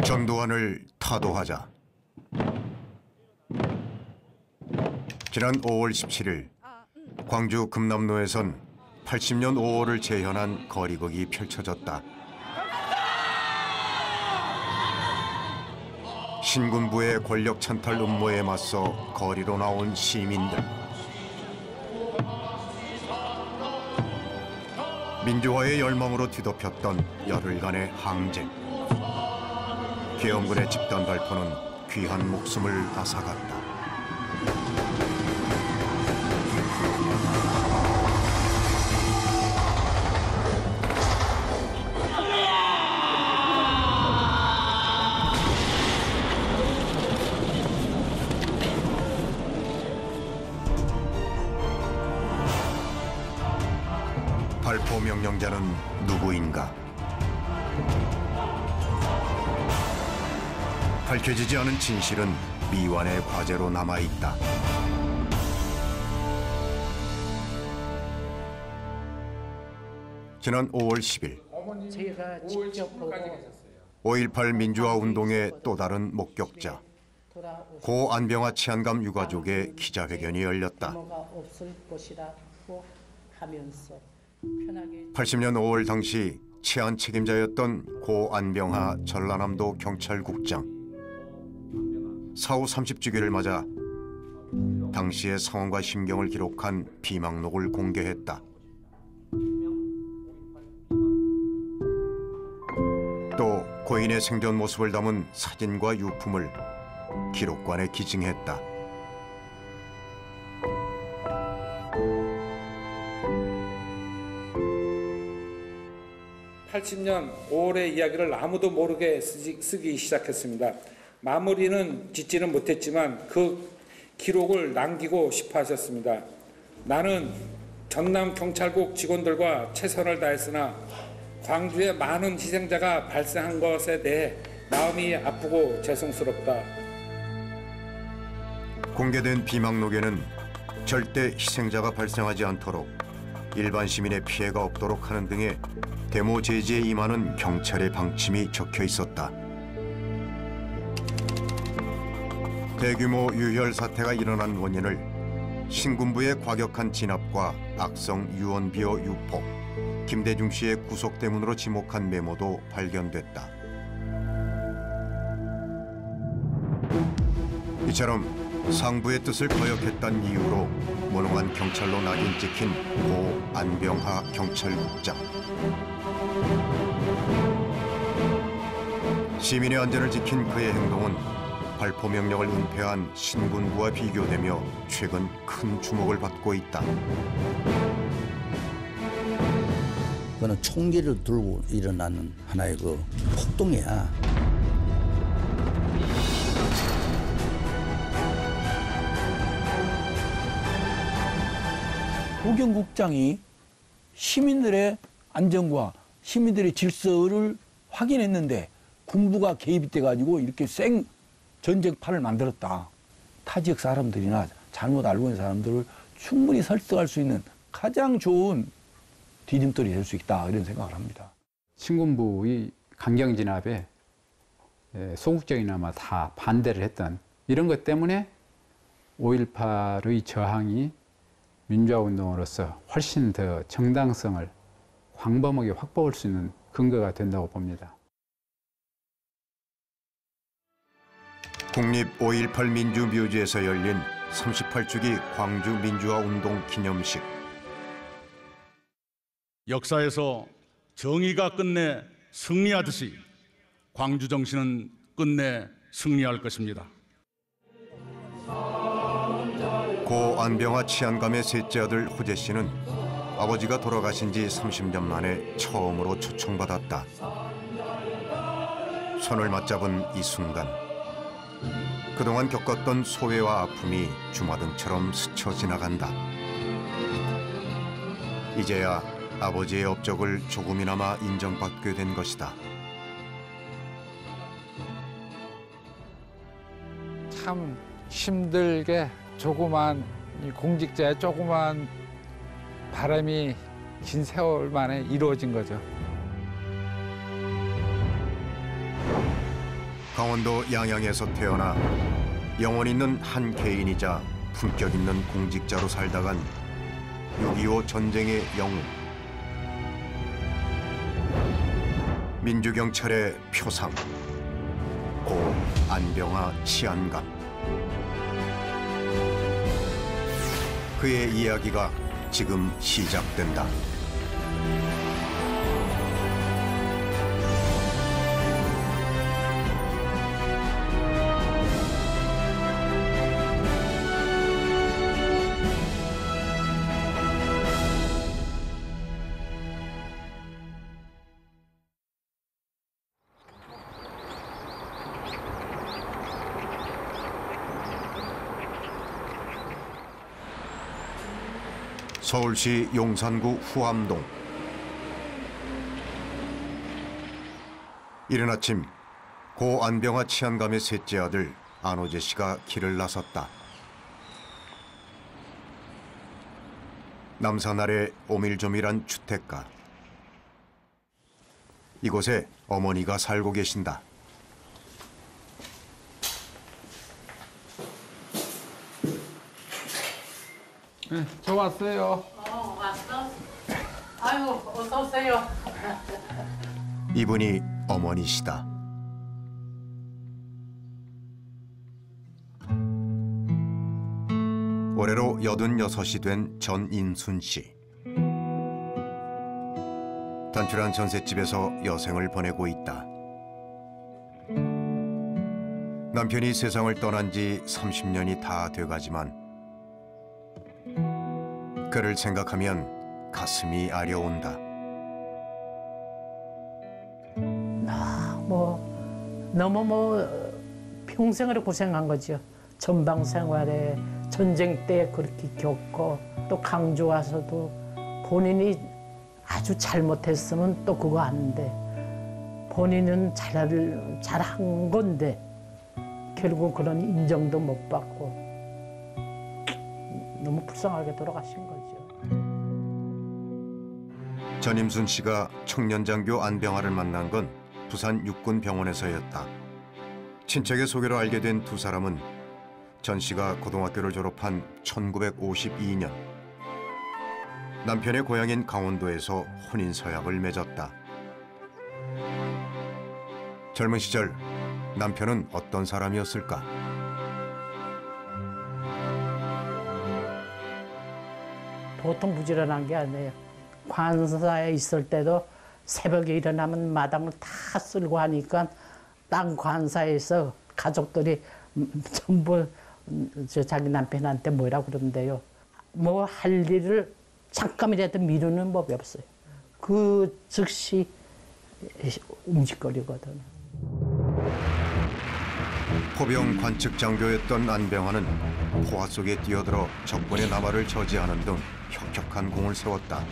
전두환을 타도하자. 지난 5월 17일 광주 금남로에선 80년 5월을 재현한 거리극이 펼쳐졌다. 신군부의 권력 찬탈 음모에 맞서 거리로 나온 시민들. 민주화의 열망으로 뒤덮였던 열흘간의 항쟁. 계엄군의 집단 발포는 귀한 목숨을 앗아갔다. 발포 명령자는 누구인가? 밝혀지지 않은 진실은 미완의 과제로 남아있다. 지난 5월 10일 제가 직접 보고 5.18 민주화 운동의 또 다른 목격자 고 안병화 치안감 유가족의 기자회견이 열렸다. 80년 5월 당시 치안 책임자였던 고 안병화 전라남도 경찰국장. 사후 30주기를 맞아 당시의 상황과 심경을 기록한 비망록을 공개했다. 또 고인의 생전 모습을 담은 사진과 유품을 기록관에 기증했다. (80년 5월의) 이야기를 아무도 모르게 쓰기 시작했습니다. 마무리는 짓지는 못했지만 그 기록을 남기고 싶어 하셨습니다. 나는 전남 경찰국 직원들과 최선을 다했으나 광주에 많은 희생자가 발생한 것에 대해 마음이 아프고 죄송스럽다. 공개된 비망록에는 절대 희생자가 발생하지 않도록 일반 시민의 피해가 없도록 하는 등의 데모 제지에 임하는 경찰의 방침이 적혀 있었다. 대규모 유혈 사태가 일어난 원인을 신군부의 과격한 진압과 악성 유언비어 유포, 김대중 씨의 구속 때문으로 지목한 메모도 발견됐다. 이처럼 상부의 뜻을 거역했다는 이유로 무능한 경찰로 낙인 찍힌 고 안병화 경찰국장. 시민의 안전을 지킨 그의 행동은 발포 명령을 은폐한 신군부와 비교되며 최근 큰 주목을 받고 있다. 그거는 총기를 들고 일어나는 하나의 그 폭동이야. 고 경국장이 시민들의 안전과 시민들의 질서를 확인했는데 군부가 개입이 돼가지고 이렇게 생 전쟁판을 만들었다. 타 지역 사람들이나 잘못 알고 있는 사람들을 충분히 설득할 수 있는 가장 좋은 디딤돌이 될 수 있다, 이런 생각을 합니다. 신군부의 강경 진압에 소극적이나마 다 반대를 했던 이런 것 때문에 5.18의 저항이 민주화운동으로서 훨씬 더 정당성을 광범하게 확보할 수 있는 근거가 된다고 봅니다. 국립 5.18 민주묘지에서 열린 38주기 광주 민주화운동 기념식. 역사에서 정의가 끝내 승리하듯이 광주 정신은 끝내 승리할 것입니다. 고 안병화 치안감의 셋째 아들 호재 씨는 아버지가 돌아가신 지 30년 만에 처음으로 초청받았다. 손을 맞잡은 이 순간, 그동안 겪었던 소외와 아픔이 주마등처럼 스쳐 지나간다. 이제야 아버지의 업적을 조금이나마 인정받게 된 것이다. 참 힘들게 조그만 이 공직자의 조그만 바람이 긴 세월 만에 이루어진 거죠. 강원도 양양에서 태어나 영혼 있는 한 개인이자 품격 있는 공직자로 살다간 6.25 전쟁의 영웅, 민주경찰의 표상, 고 안병화 치안감. 그의 이야기가 지금 시작된다. 서울시 용산구 후암동. 이른 아침 고 안병화 치안감의 셋째 아들 안호재 씨가 길을 나섰다. 남산 아래 오밀조밀한 주택가. 이곳에 어머니가 살고 계신다. 네, 저 왔어요. 왔어? 아유, 어서 오세요. 이분이 어머니시다. 올해로 86이 된 전인순 씨. 단출한 전셋집에서 여생을 보내고 있다. 남편이 세상을 떠난 지 30년이 다 돼가지만 그를 생각하면 가슴이 아려온다. 너무 평생을 고생한 거죠. 전방 생활에 전쟁 때 그렇게 겪고 또 강주 와서도 본인이 아주 잘못했으면 또 그거 아는데 본인은 잘한 건데 결국 그런 인정도 못 받고 너무 불쌍하게 돌아가신 거죠. 전임순 씨가 청년장교 안병화를 만난 건 부산 육군병원에서였다. 친척의 소개로 알게 된 두 사람은 전 씨가 고등학교를 졸업한 1952년 남편의 고향인 강원도에서 혼인서약을 맺었다. 젊은 시절 남편은 어떤 사람이었을까? 보통 부지런한 게 아니에요. 관사에 있을 때도 새벽에 일어나면 마당을 다 쓸고 하니까 땅 관사에서 가족들이 전부 자기 남편한테 뭐라 그러는데요. 뭐 할 일을 잠깐이라도 미루는 법이 없어요. 그 즉시 움직거리거든. 포병 관측 장교였던 안병화는 포화 속에 뛰어들어 적군의 남하를 저지하는 등 혁혁한 공을 세웠다.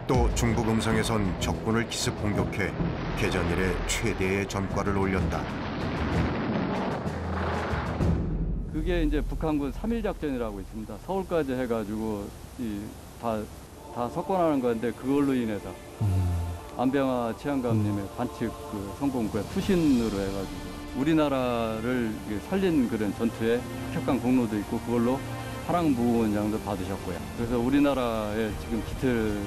또 중북 음성에선 적군을 기습 공격해 개전 이래 최대의 전과를 올렸다. 그게 이제 북한군 3.1 작전이라고 있습니다. 서울까지 해가지고 다 석권하는 건데 그걸로 인해서 안병화 치안감님의 관측 그 성공구에 투신으로 해가지고 우리나라를 살린 그런 전투에 혁혁한 공로도 있고 그걸로 화랑부원장도 받으셨고요. 그래서 우리나라에 지금 기틀을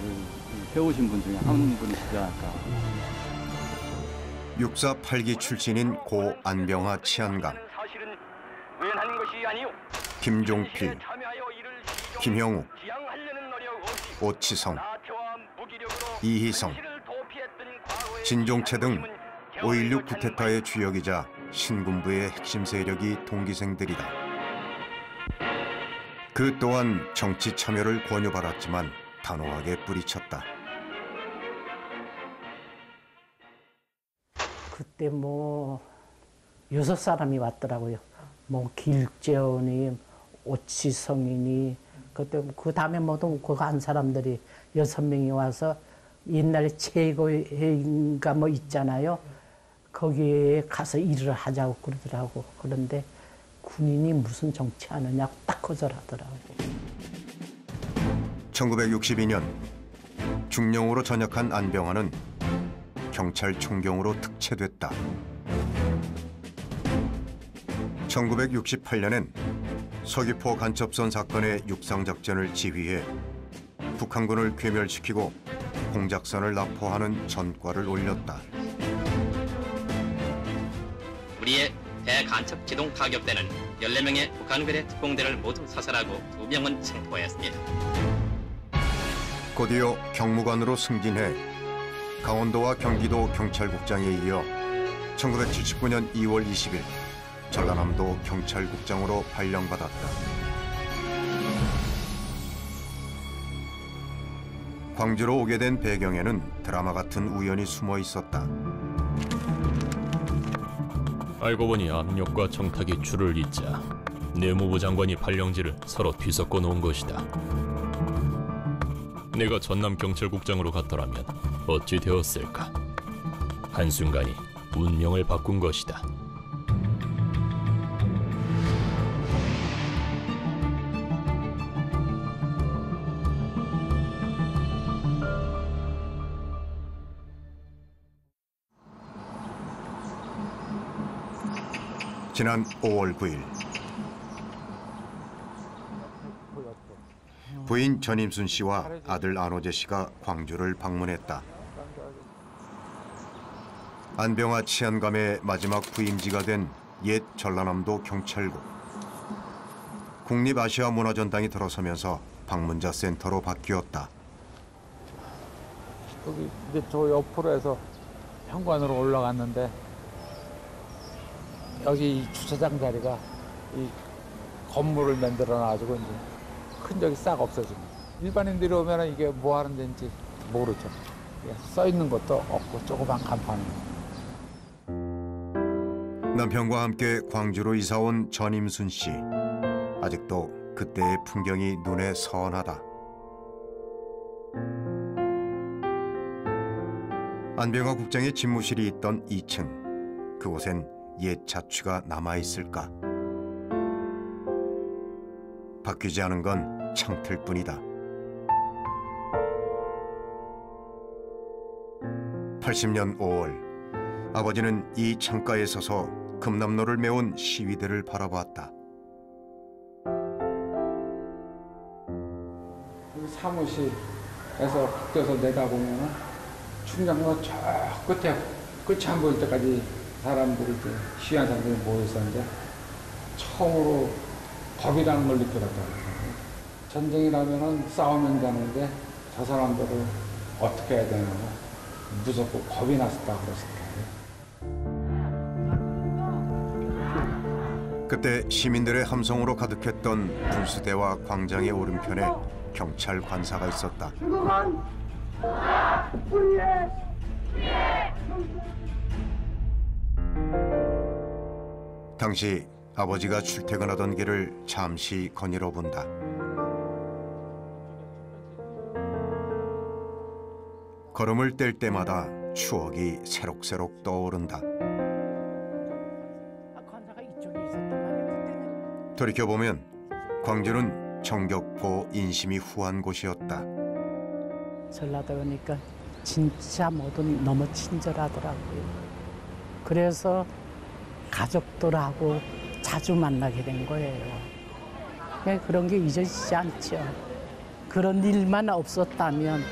세우신 분 중에 한 분이시지 않을까. 육사 8기 출신인 고 안병화 치안감, 김종필, 김형욱, 오치성, 이희성, 진종채 등 5.16 쿠데타의 주역이자 신군부의 핵심 세력이 동기생들이다. 그 또한 정치 참여를 권유받았지만 단호하게 뿌리쳤다. 그때 뭐 6사람이 왔더라고요. 뭐 길재원이, 오치성이니 그때 그 다음에 모두 그거 한 사람들이 6명이 와서 옛날에 최고회의인가 뭐 있잖아요. 거기에 가서 일을 하자고 그러더라고. 그런데 군인이 무슨 정치하느냐고 딱 거절하더라고. 1962년 중령으로 전역한 안병환은 경찰 총경으로 특채됐다. 1968년엔 서귀포 간첩선 사건의 육상작전을 지휘해 북한군을 괴멸시키고 공작선을 납포하는 전과를 올렸다. 우리의 대간첩 기동 타격대는 14명의 북한군의 특공대를 모두 사살하고 2명은 생포했습니다. 곧이어 경무관으로 승진해 강원도와 경기도 경찰국장에 이어 1979년 2월 20일 전라남도 경찰국장으로 발령받았다. 광주로 오게 된 배경에는 드라마 같은 우연이 숨어 있었다. 알고 보니 압력과 청탁이 줄을 잇자 내무부 장관이 발령지를 서로 뒤섞어 놓은 것이다. 내가 전남 경찰국장으로 갔더라면 어찌 되었을까? 한순간이 운명을 바꾼 것이다. 지난 5월 9일 부인 전임순 씨와 아들 안호재 씨가 광주를 방문했다. 안병화 치안감의 마지막 부임지가 된 옛 전라남도 경찰국. 국립아시아문화전당이 들어서면서 방문자 센터로 바뀌었다. 여기 이제 저 옆으로 해서 현관으로 올라갔는데 여기 이 주차장 자리가 이 건물을 만들어 놔가지고 이제 흔적이 싹 없어집니다. 일반인들이 오면 이게 뭐 하는 데인지 모르죠. 써 있는 것도 없고 조그만 간판이에요. 남편과 함께 광주로 이사 온 전임순 씨. 아직도 그때의 풍경이 눈에 선하다. 안병화 국장의 집무실이 있던 2층. 그곳엔 옛 자취가 남아있을까? 바뀌지 않은 건 창틀뿐이다. 80년 5월 아버지는 이 창가에 서서 금남로를 메운 시위대를 바라보았다. 사무실에서 밖에서 내다보면 충장로 저 끝이 안 보일 때까지 사람들이 이제 시위한 사람들이 모여 있었는데 처음으로 겁이라는 걸 느끼더라고요. 전쟁이라면은 싸우면 되는데 저 사람들을 어떻게 해야 되나 무섭고 겁이 났었다고 그랬을 거예요. 그때 시민들의 함성으로 가득했던 분수대와 광장의 오른편에 경찰 관사가 있었다. 당시 아버지가 출퇴근하던 길을 잠시 거닐어 본다. 걸음을 뗄 때마다 추억이 새록새록 떠오른다. 돌이켜보면 광주는 정겹고 인심이 후한 곳이었다. 전라도 오니까 진짜 모두 너무 친절하더라고요. 그래서 가족들하고 자주 만나게 된 거예요. 그런 게 잊어지지 않죠. 그런 일만 없었다면.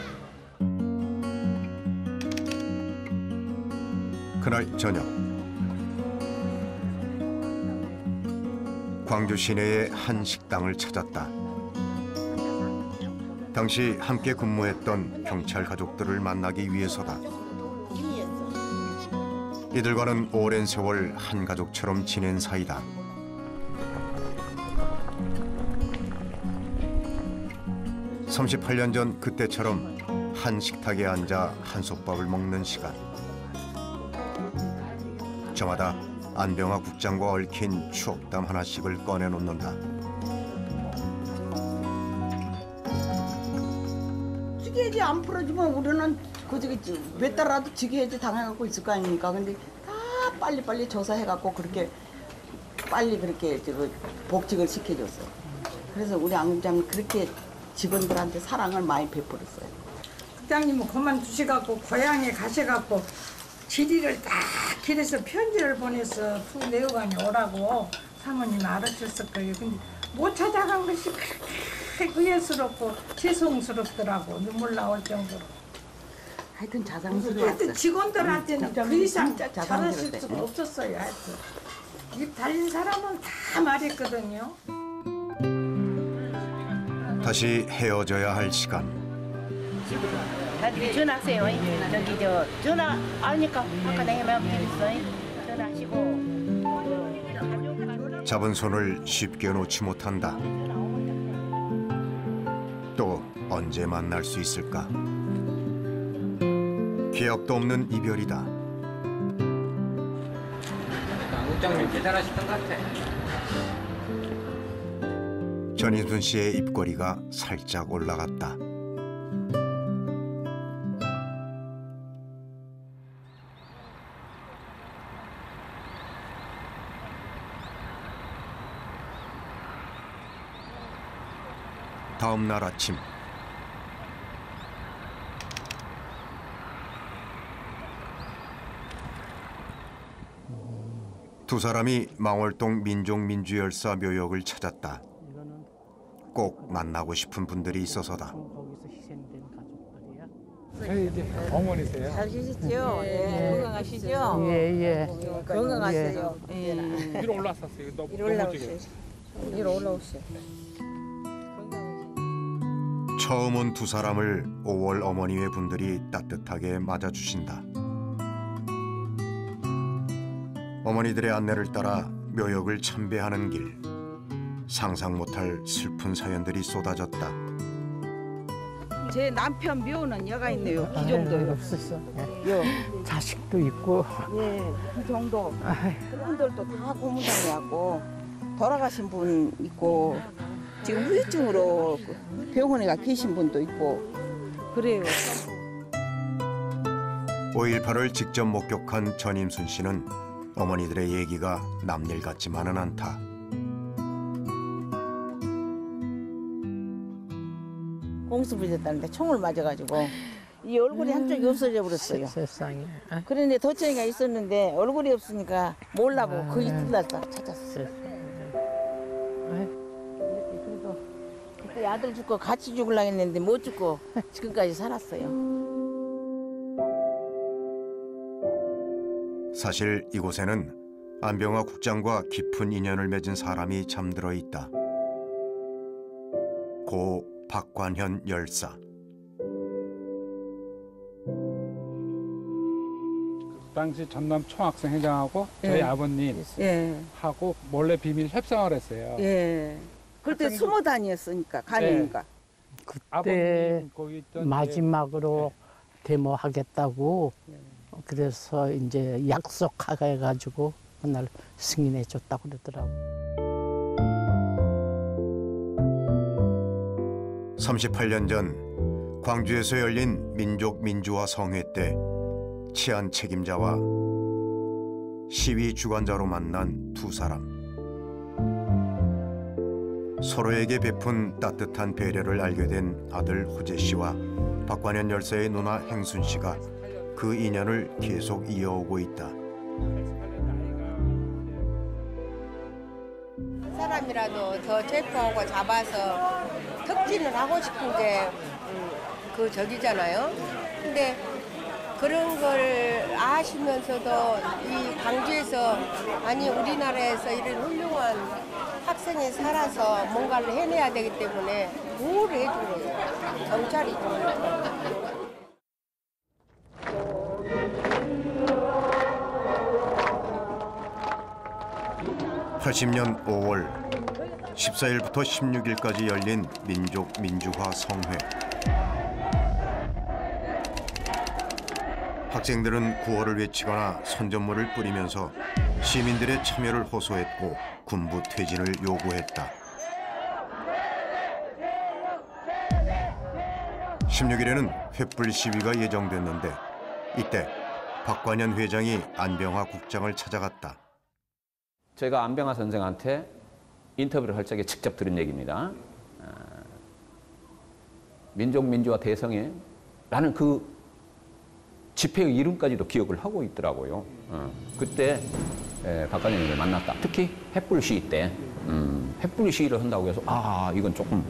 그날 저녁 광주 시내의 한 식당을 찾았다. 당시 함께 근무했던 경찰 가족들을 만나기 위해서다. 이들과는 오랜 세월 한 가족처럼 지낸 사이다. (38년) 전 그때처럼 한 식탁에 앉아 한솥밥을 먹는 시간. 저마다 안병화 국장과 얽힌 추억담 하나씩을 꺼내놓는다. 지게해지 안 풀어주면 우리는 몇 달이라도 지게해지 당해갖고 있을 거 아닙니까? 근데 다 빨리빨리 조사해갖고 그렇게 빨리 그렇게 복직을 시켜줬어. 그래서 우리 앙장은 그렇게 직원들한테 사랑을 많이 베풀었어요. 국장님은 그만두시갖고 고향에 가셔갖고 질의를 딱 길에서 편지를 보내서 두 내후관이 오라고 사모님이 알아줬을 거예요. 근데 못 찾아간 것이 그렇게 의외스럽고 죄송스럽더라고. 눈물 나올 정도로. 하여튼 자상스러웠어요. 하여튼 직원들한테는 그 이상 진짜 잘하실 자상스러웠어요. 수가 없었어요. 하여튼 입 달린 사람은 다 말했거든요. 다시 헤어져야 할 시간. 나중에 전화하세요. 저기 전화 아니까 아까 내가 드렸어요. 전화하시고. 잡은 손을 쉽게 놓지 못한다. 또 언제 만날 수 있을까? 기억도 없는 이별이다. 국장님 대단하셨던 것 같아. 전인순 씨의 입꼬리가 살짝 올라갔다. 다음 날 아침 두 사람이 망월동 민족민주열사 묘역을 찾았다. 꼭 만나고 싶은 분들이 있어서다. 저희 이제 어머니세요? 잘 계시죠? 예. 건강하시죠? 예. 건강하세요. 위로 올라왔었어요. 위로 올라오세요. 위로 올라오세요. 처음 온 두 사람을 5월 어머니의 분들이 따뜻하게 맞아주신다. 어머니들의 안내를 따라 묘역을 참배하는 길. 상상 못할 슬픈 사연들이 쏟아졌다. 제 남편 묘는 여가 있네요. 이 정도요. 없었어. 요. 자식도 있고. 예, 이 정도. 그분들도 다 고문당해 갖고 돌아가신 분 있고 지금 후유증으로 병원에 가 계신 분도 있고 그래요. 5.18을 직접 목격한 전임순 씨는 어머니들의 얘기가 남일 같지만은 않다. 공수부졌다는데 총을 맞아가지고 이 얼굴이 한쪽이 없어져 버렸어요. 세상에. 그런데 도청이가 있었는데 얼굴이 없으니까 몰라보고 그 이튿날 찾았어요. 그래도 그때 아들 죽고 같이 죽으려고 했는데 못 죽고 지금까지 살았어요. 사실 이곳에는 안병화 국장과 깊은 인연을 맺은 사람이 잠들어 있다. 고 박관현 열사. 그 당시 전남 총학생회장하고 저희 아버님 하고 몰래 비밀 협상을 했어요. 예. 그때 숨어 다녔으니까 가니까. 그때 마지막으로 데모하겠다고 그래서 이제 약속해가지고 그날 승인해 줬다고 그러더라고. 38년 전 광주에서 열린 민족민주화 성회 때 치안 책임자와 시위 주관자로 만난 두 사람. 서로에게 베푼 따뜻한 배려를 알게 된 아들 호재 씨와 박관현 열사의 누나 행순 씨가 그 인연을 계속 이어오고 있다. 사람이라도 더 체포하고 잡아서 특진을 하고 싶은 게 그 적이잖아요. 근데 그런 걸 아시면서도 이 광주에서 아니 우리나라에서 이런 훌륭한 학생이 살아서 뭔가를 해내야 되기 때문에 뭘 해준 거예요. 경찰이 준 거예요. 80년 5월 14일부터 16일까지 열린 민족민주화 성회. 학생들은 구호를 외치거나 선전물을 뿌리면서 시민들의 참여를 호소했고 군부 퇴진을 요구했다. 16일에는 횃불 시위가 예정됐는데 이때 박관현 회장이 안병화 국장을 찾아갔다. 제가 안병화 선생한테 인터뷰를 할 적에 직접 들은 얘기입니다. 민족 민주화 대성회 라는 그 집회의 이름까지도 기억을 하고 있더라고요. 그때 박관현을 만났다. 특히 횃불 시위 때 횃불 시위를 한다고 해서 이건 조금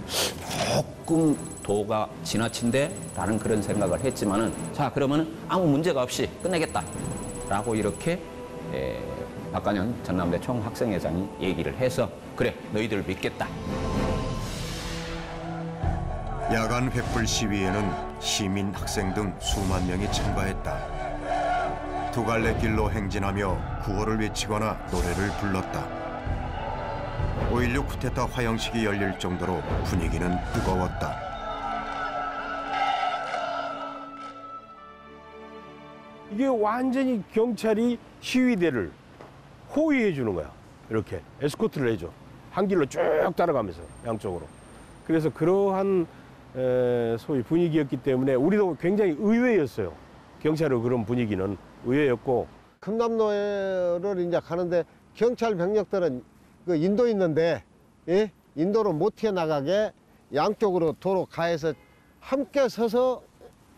도가 지나친데 라는 그런 생각을 했지만은 자 그러면은 아무 문제가 없이 끝내겠다라고 이렇게 박관현 전남대 총학생회장이 얘기를 해서 그래 너희들 믿겠다. 야간 횃불 시위에는 시민, 학생 등 수만 명이 참가했다. 두 갈래 길로 행진하며 구호를 외치거나 노래를 불렀다. 5.16 쿠데타 화영식이 열릴 정도로 분위기는 뜨거웠다. 이게 완전히 경찰이 시위대를 호위해 주는 거야. 이렇게 에스코트를 해줘. 한 길로 쭉 따라가면서 양쪽으로. 그래서 그러한 소위 분위기였기 때문에 우리도 굉장히 의외였어요. 경찰의 그런 분위기는 의외였고. 금남로를 이제 가는데 경찰 병력들은 그 인도 있는데 인도로 못 튀어나가게 양쪽으로 도로 가해서 함께 서서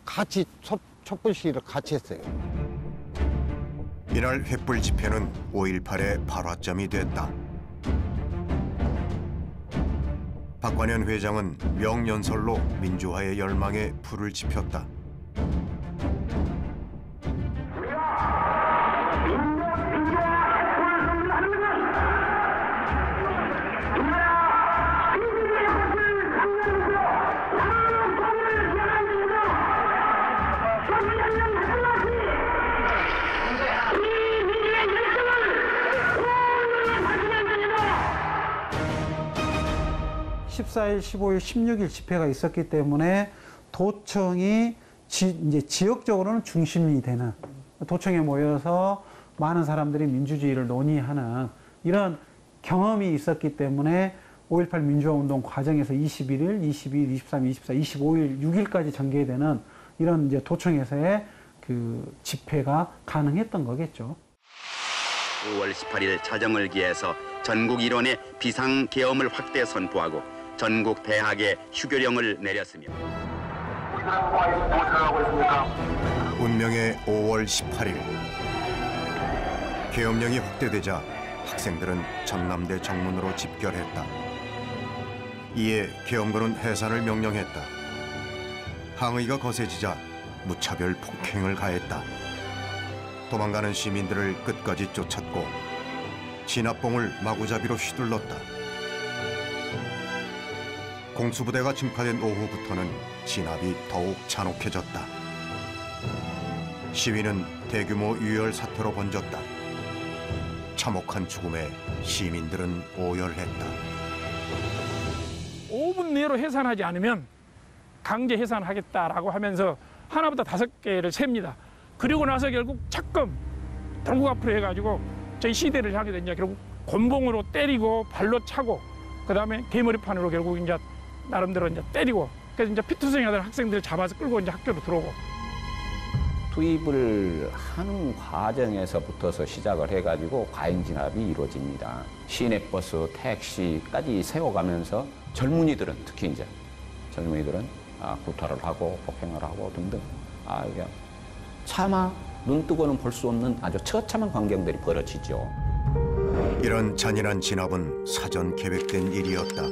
같이 촛불 시위를 같이 했어요. 이날 횃불 집회는 5.18의 발화점이 됐다. 박관현 회장은 명연설로 민주화의 열망에 불을 지폈다. (14일) (15일) (16일) 집회가 있었기 때문에 도청이 이제 지역적으로는 중심이 되는 도청에 모여서 많은 사람들이 민주주의를 논의하는 이런 경험이 있었기 때문에 5.18 민주화 운동 과정에서 21일, 22일, 23일, 24일, 25일, 6일까지 전개되는 이런 이제 도청에서의 그 집회가 가능했던 거겠죠. 5월 18일 자정을 기해서 전국 일원의 비상계엄을 확대 선포하고 전국 대학에 휴교령을 내렸으며 운명의 5월 18일 계엄령이 확대되자 학생들은 전남대 정문으로 집결했다. 이에 계엄군은 해산을 명령했다. 항의가 거세지자 무차별 폭행을 가했다. 도망가는 시민들을 끝까지 쫓았고 진압봉을 마구잡이로 휘둘렀다. 공수부대가 증파된 오후부터는 진압이 더욱 잔혹해졌다. 시위는 대규모 유혈 사태로 번졌다. 참혹한 죽음에 시민들은 오열했다. 5분 내로 해산하지 않으면 강제 해산하겠다라고 하면서 하나부터 5개를 셉니다. 그리고 나서 결국 차끔 동국 앞으로 해가지고 저희 시대를 향해서 이제 결국 곤봉으로 때리고 발로 차고 그다음에 대머리판으로 결국 이제 나름대로 이제 때리고 그래서 이제 피투성이하던 학생들을 잡아서 끌고 이제 학교로 들어오고. 투입을 하는 과정에서부터서 시작을 해가지고 과잉 진압이 이루어집니다. 시내버스, 택시까지 세워가면서 젊은이들은 특히 이제 젊은이들은 구타를 하고 폭행을 하고 등등 이게 차마 눈 뜨고는 볼 수 없는 아주 처참한 광경들이 벌어지죠. 이런 잔인한 진압은 사전 계획된 일이었다.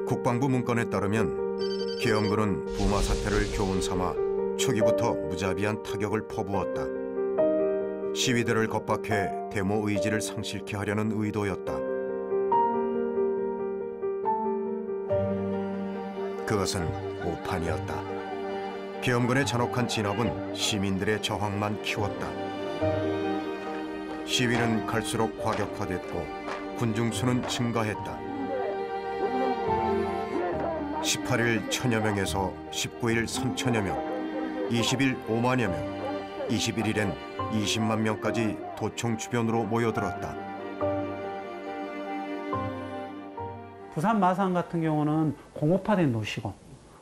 국방부 문건에 따르면 계엄군은 부마 사태를 교훈 삼아 초기부터 무자비한 타격을 퍼부었다. 시위대를 겁박해 데모 의지를 상실케 하려는 의도였다. 그것은 오판이었다. 계엄군의 잔혹한 진압은 시민들의 저항만 키웠다. 시위는 갈수록 과격화됐고 군중 수는 증가했다. 18일 1000여 명에서 19일 3000여 명, 20일 5만여 명, 21일엔 20만 명까지 도청 주변으로 모여들었다. 부산 마산 같은 경우는 공업화된 도시고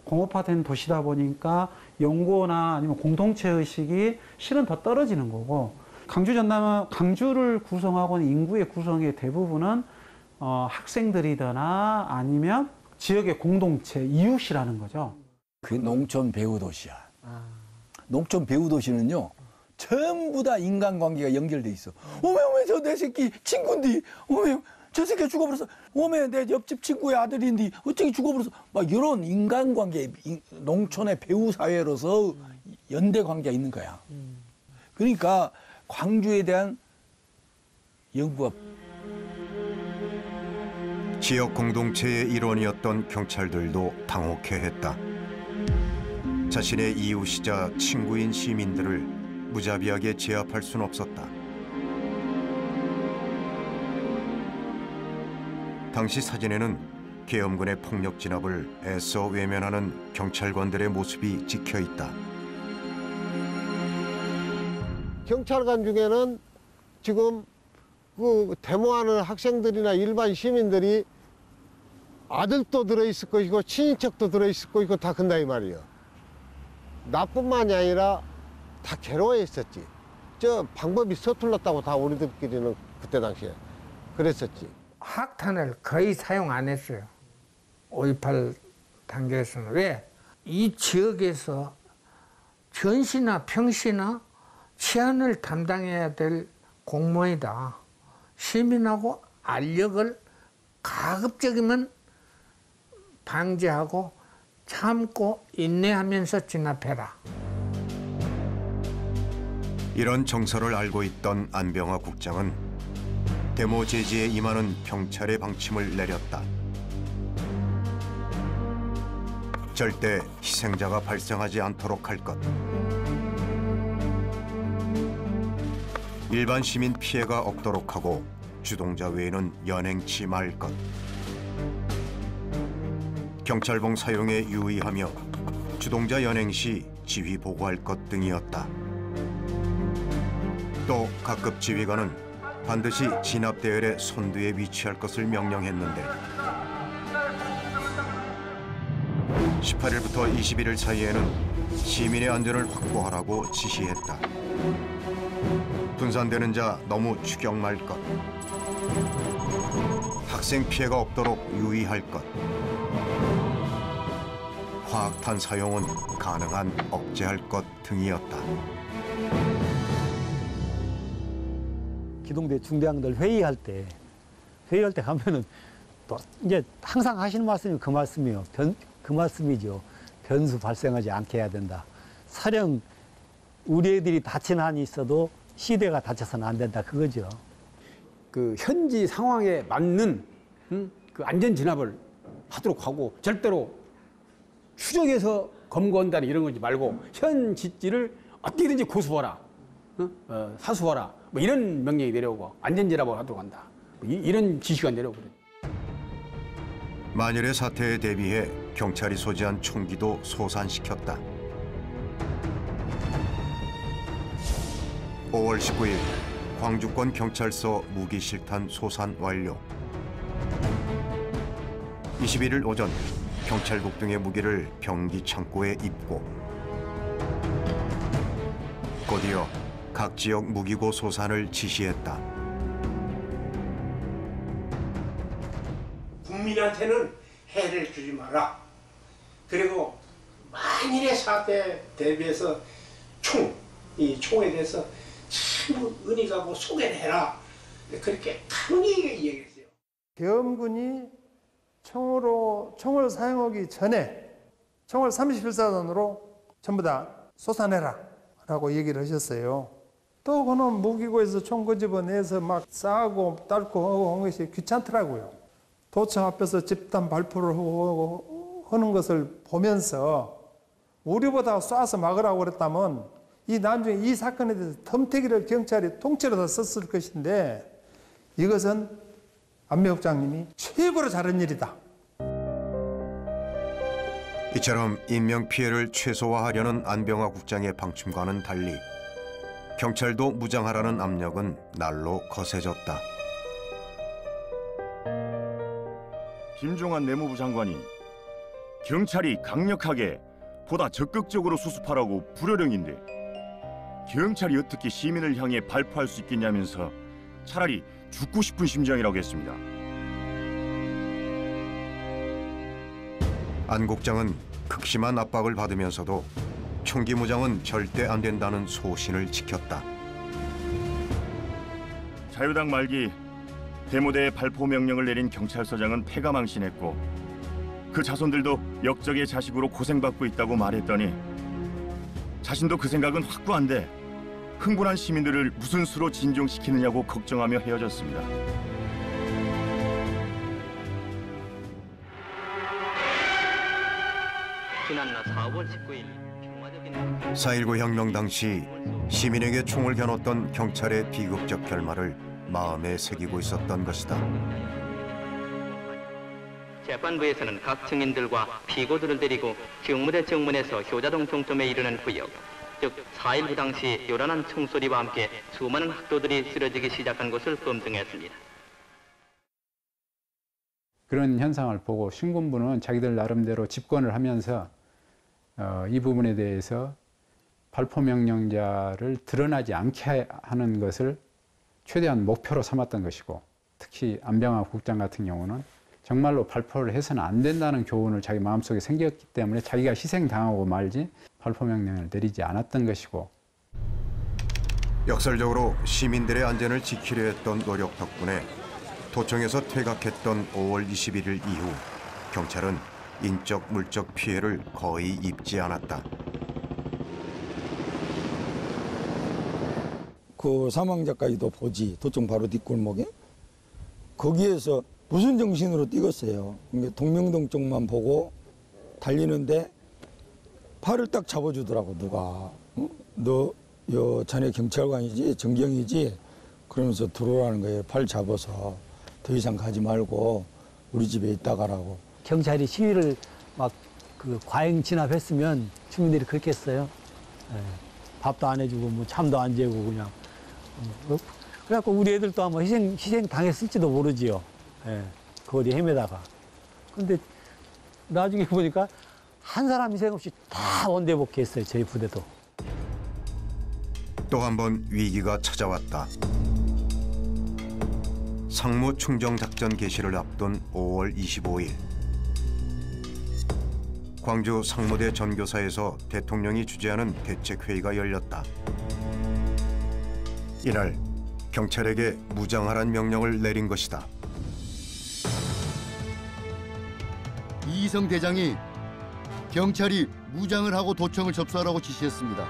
공업화된 도시다 보니까 연구나 아니면 공동체 의식이 실은 더 떨어지는 거고, 강주 전남은 강주를 구성하고 있는 인구의 구성의 대부분은 학생들이거나 아니면 지역의 공동체, 이웃이라는 거죠. 그 농촌 배후 도시야. 농촌 배후 도시는요, 전부 다 인간관계가 연결돼 있어. 어메 저 내 새끼 친구인데, 어메 저 새끼 죽어버렸어. 어메 내 옆집 친구의 아들인데 어떻게 죽어버렸어. 막 이런 인간관계, 농촌의 배후 사회로서 연대 관계가 있는 거야. 그러니까 광주에 대한 연구가 지역 공동체의 일원이었던 경찰들도 당혹해했다. 자신의 이웃이자 친구인 시민들을 무자비하게 제압할 순 없었다. 당시 사진에는 계엄군의 폭력 진압을 애써 외면하는 경찰관들의 모습이 찍혀 있다. 경찰관 중에는 지금 그 데모하는 학생들이나 일반 시민들이 아들도 들어있을 것이고 친인척도 들어있을 것이고 다 그런다 이 말이에요. 나뿐만이 아니라 다 괴로워했었지. 저 방법이 서툴렀다고 다 우리들끼리는 그때 당시에 그랬었지. 학탄을 거의 사용 안 했어요. 5.18 단계에서는. 왜? 이 지역에서 전시나 평시나 치안을 담당해야 될 공무원이다. 시민하고 알력을 가급적이면 방지하고 참고 인내하면서 진압해라. 이런 정서를 알고 있던 안병화 국장은 데모 제지에 임하는 경찰의 방침을 내렸다. 절대 희생자가 발생하지 않도록 할 것. 일반 시민 피해가 없도록 하고 주동자 외에는 연행치 말 것. 경찰봉 사용에 유의하며 주동자 연행 시 지휘 보고할 것 등이었다. 또 각급 지휘관은 반드시 진압 대열의 선두에 위치할 것을 명령했는데 18일부터 21일 사이에는 시민의 안전을 확보하라고 지시했다. 분산되는 자 너무 추격 말 것. 학생 피해가 없도록 유의할 것. 화학탄 사용은 가능한 억제할 것 등이었다. 기동대 중대장들 회의할 때 가면은 또 이제 항상 하시는 말씀이 그 말씀이에요. 그 말씀이죠. 변수 발생하지 않게 해야 된다. 사령 우리 애들이 다치는 한이 있어도 시대가 다쳐서는 안 된다. 그거죠. 그 현지 상황에 맞는 그 안전 진압을 하도록 하고 절대로 추적해서 검거한다는 이런 거지 말고 현 지지를 어떻게든지 고수하라, 사수하라 뭐 이런 명령이 내려오고 안전 진압을 하도록 한다. 이런 지시가 내려오고 그래. 만일의 사태에 대비해 경찰이 소지한 총기도 소산시켰다. 5월 19일 광주권 경찰서 무기 실탄 소산 완료. 21일 오전 경찰국 등의 무기를 병기 창고에 입고 곧이어 각 지역 무기고 소산을 지시했다. 국민한테는 해를 주지 마라. 그리고 만일의 사태에 대비해서 이 총에 대해서 전부 은희가고 소개를 해라. 그렇게 강하게 얘기했어요. 계엄군이 총을 사용하기 전에 총을 31사단으로 전부 다 쏘아내라 라고 얘기를 하셨어요. 또 그는 무기고에서 총 끄집어내서 막 싸고 딸고 하고 하는 것이 귀찮더라고요. 도청 앞에서 집단 발표를 하는 것을 보면서 우리보다 쏴서 막으라고 그랬다면 이 나중에 이 사건에 대해서 덤태기를 경찰이 통째로 다 썼을 것인데 이것은 안명국장님이 최고로 잘한 일이다. 이처럼 인명피해를 최소화하려는 안병화 국장의 방침과는 달리 경찰도 무장하라는 압력은 날로 거세졌다. 김종환 내무부 장관이 경찰이 강력하게 보다 적극적으로 수습하라고 불효령인데 경찰이 어떻게 시민을 향해 발포할 수 있겠냐면서 차라리 죽고 싶은 심정이라고 했습니다. 안 국장은 극심한 압박을 받으면서도 총기 무장은 절대 안 된다는 소신을 지켰다. 자유당 말기 대모대에 발포 명령을 내린 경찰서장은 패가망신했고 그 자손들도 역적의 자식으로 고생받고 있다고 말했더니 자신도 그 생각은 확고한데 흥분한 시민들을 무슨 수로 진정시키느냐고 걱정하며 헤어졌습니다. 4.19 혁명 당시 시민에게 총을 겨눴던 경찰의 비극적 결말을 마음에 새기고 있었던 것이다. 재판부에서는 각 증인들과 피고들을 데리고 경무대 정문에서 효자동 종점에 이르는 구역, 즉 4.19 당시 요란한 총소리와 함께 수많은 학도들이 쓰러지기 시작한 것을 검증했습니다. 그런 현상을 보고 신군부는 자기들 나름대로 집권을 하면서 이 부분에 대해서 발포 명령자를 드러나지 않게 하는 것을 최대한 목표로 삼았던 것이고, 특히 안병화 국장 같은 경우는 정말로 발포를 해서는 안 된다는 교훈을 자기 마음속에 생겼기 때문에 자기가 희생당하고 말지 발포 명령을 내리지 않았던 것이고, 역설적으로 시민들의 안전을 지키려 했던 노력 덕분에 도청에서 퇴각했던 5월 21일 이후 경찰은 인적, 물적 피해를 거의 입지 않았다. 그 사망자까지도 보지, 도청 바로 뒷골목에. 거기에서 무슨 정신으로 뛰었어요. 동명동 쪽만 보고 달리는데 팔을 딱 잡아주더라고, 누가. 너 자네 경찰관이지, 정경이지? 그러면서 들어오라는 거예요. 팔 잡아서 더 이상 가지 말고 우리 집에 있다 가라고. 경찰이 시위를 막 그 과잉 진압했으면 주민들이 그렇겠어요. 밥도 안 해주고 뭐 잠도 안 재고 그냥. 그래갖고 우리 애들도 아마 희생 당했을지도 모르지요. 그 거리 헤매다가. 근데 나중에 보니까 한 사람 희생 없이 다 원대복귀했어요, 저희 부대도. 또 한 번 위기가 찾아왔다. 상무 충정작전 개시를 앞둔 5월 25일. 광주 상무대 전교사에서 대통령이 주재하는 대책회의가 열렸다. 이날 경찰에게 무장하란 명령을 내린 것이다. 이희성 대장이 경찰이 무장을 하고 도청을 접수하라고 지시했습니다.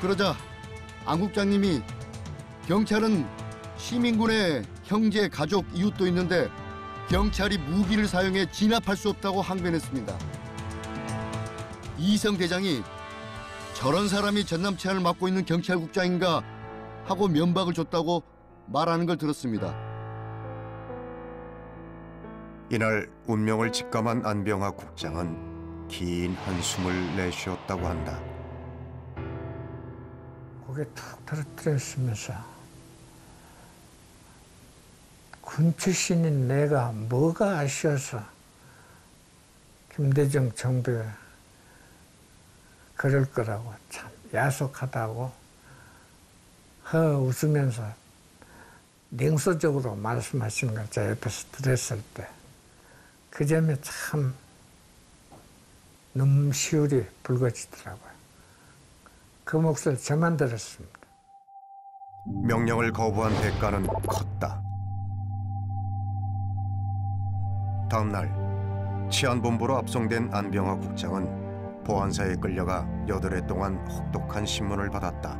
그러자 안 국장님이 경찰은 시민군의 형제, 가족, 이웃도 있는데 경찰이 무기를 사용해 진압할 수 없다고 항변했습니다. 이희성 대장이 저런 사람이 전남치안을 맡고 있는 경찰국장인가 하고 면박을 줬다고 말하는 걸 들었습니다. 이날 운명을 직감한 안병화 국장은 긴 한숨을 내쉬었다고 한다. 고개 툭 떨어뜨렸으면서 군 출신인 내가 뭐가 아쉬워서 김대중 정부에 그럴 거라고 참 야속하다고 웃으면서 냉소적으로 말씀하신 걸 제가 옆에서 들었을 때 그 점에 참 눈시울이 붉어지더라고요. 그 목소리를 저만 들었습니다. 명령을 거부한 대가는 컸다. 다음 날 치안본부로 압송된 안병화 국장은 보안사에 끌려가 8해 동안 혹독한 신문을 받았다.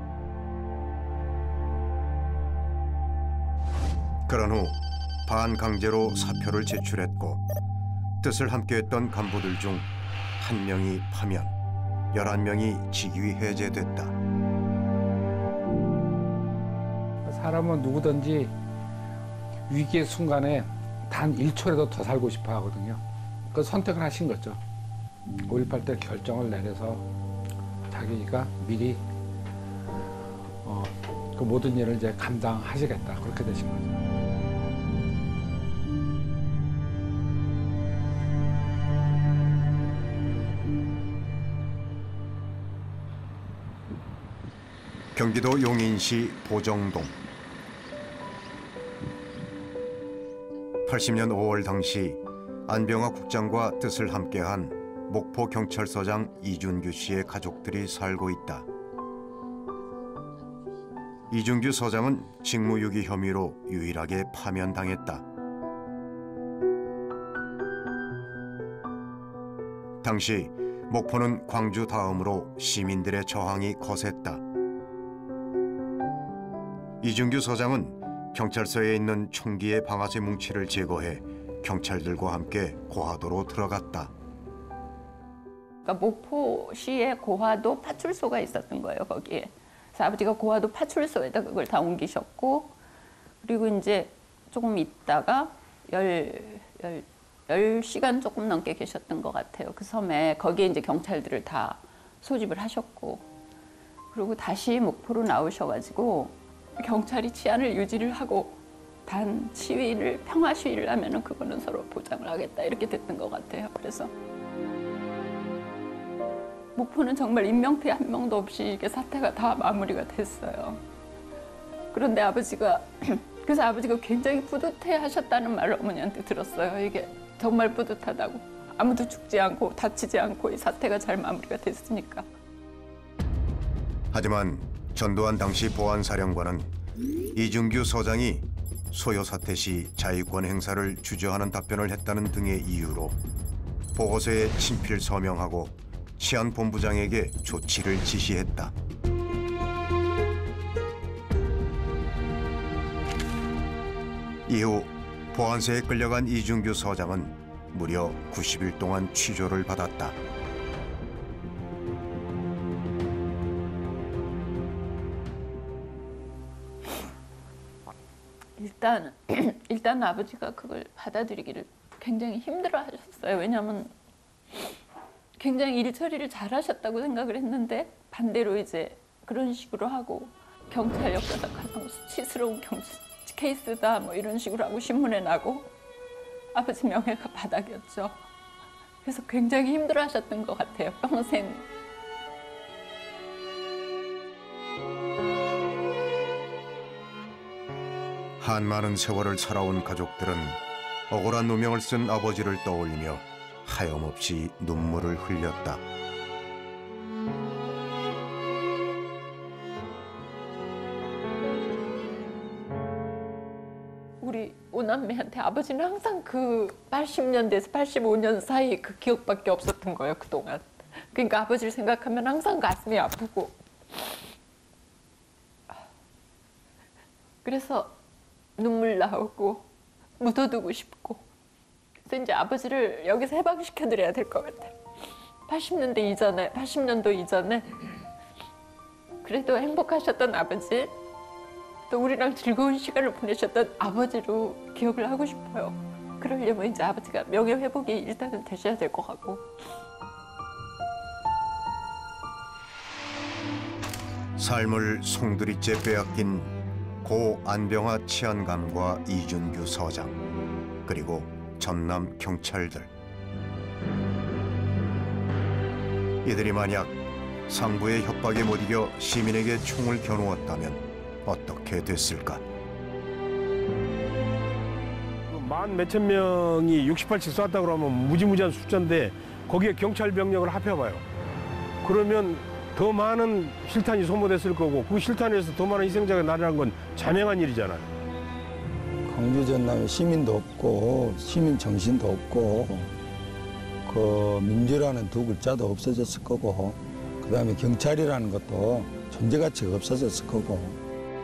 그런 후 반강제로 사표를 제출했고 뜻을 함께했던 간부들 중 1명이 파면 11명이 직위 해제됐다. 사람은 누구든지 위기의 순간에 단 1초라도 더 살고 싶어 하거든요. 그 선택을 하신 거죠. 5.18 때 결정을 내려서 자기가 미리 그 모든 일을 이제 감당하시겠다, 그렇게 되신 거죠. 경기도 용인시 보정동. 80년 5월 당시 안병화 국장과 뜻을 함께한 목포경찰서장 이준규 씨의 가족들이 살고 있다. 이준규 서장은 직무유기 혐의로 유일하게 파면당했다. 당시 목포는 광주 다음으로 시민들의 저항이 거셌다. 이준규 서장은 경찰서에 있는 총기의 방아쇠 뭉치를 제거해 경찰들과 함께 고하도로 들어갔다. 그러니까 목포시에 고하도 파출소가 있었던 거예요, 거기에. 그래서 아버지가 고하도 파출소에다 그걸 다 옮기셨고, 그리고 이제 조금 있다가 10시간 조금 넘게 계셨던 것 같아요. 그 섬에. 거기에 이제 경찰들을 다 소집을 하셨고, 그리고 다시 목포로 나오셔가지고 경찰이 치안을 유지를 하고 단 시위를, 평화 시위를 하면은 그거는 서로 보장을 하겠다 이렇게 됐던 것 같아요. 그래서 목포는 정말 인명피해 한 명도 없이 이렇게 사태가 다 마무리가 됐어요. 그런데 아버지가 그래서 아버지가 굉장히 뿌듯해 하셨다는 말을 어머니한테 들었어요. 이게 정말 뿌듯하다고. 아무도 죽지 않고 다치지 않고 이 사태가 잘 마무리가 됐으니까. 하지만 전두환 당시 보안사령관은 이준규 서장이 소요 사태 시 자위권 행사를 주저하는 답변을 했다는 등의 이유로 보고서에 친필 서명하고 치안본부장에게 조치를 지시했다. 이후 보안소에 끌려간 이준규 서장은 무려 90일 동안 취조를 받았다. 일단 아버지가 그걸 받아들이기를 굉장히 힘들어 하셨어요. 왜냐하면 굉장히 일 처리를 잘 하셨다고 생각을 했는데 반대로 이제 그런 식으로 하고 경찰 역사상 가장 수치스러운 케이스다 뭐 이런 식으로 하고 신문에 나고 아버지 명예가 바닥이었죠. 그래서 굉장히 힘들어 하셨던 것 같아요. 평생. 한 많은 세월을 살아온 가족들은 억울한 누명을 쓴 아버지를 떠올리며 하염없이 눈물을 흘렸다. 우리 오남매한테 아버지는 항상 그 80년대에서 85년 사이 그 기억밖에 없었던 거예요, 그동안. 그러니까 아버지를 생각하면 항상 가슴이 아프고. 그래서 눈물 나오고 묻어두고 싶고. 그래서 이제 아버지를 여기서 해방시켜드려야 될 것 같아요. 80년도 이전에 그래도 행복하셨던 아버지, 또 우리랑 즐거운 시간을 보내셨던 아버지로 기억을 하고 싶어요. 그러려면 이제 아버지가 명예회복이 일단은 되셔야 될 것 같고. 삶을 송두리째 빼앗긴 고 안병화 치안감과 이준규 서장, 그리고 전남 경찰들. 이들이 만약 상부의 협박에 못 이겨 시민에게 총을 겨누었다면 어떻게 됐을까? 만 몇천 명이 68씩 쐈다 그러면 무지무지한 숫자인데 거기에 경찰 병력을 합해봐요. 그러면 더 많은 실탄이 소모됐을 거고 그 실탄에서 더 많은 희생자가 나라는 건 자명한 일이잖아요. 광주 전남에 시민도 없고 시민 정신도 없고 그 민주라는 두 글자도 없어졌을 거고 그다음에 경찰이라는 것도 존재 가치가 없어졌을 거고.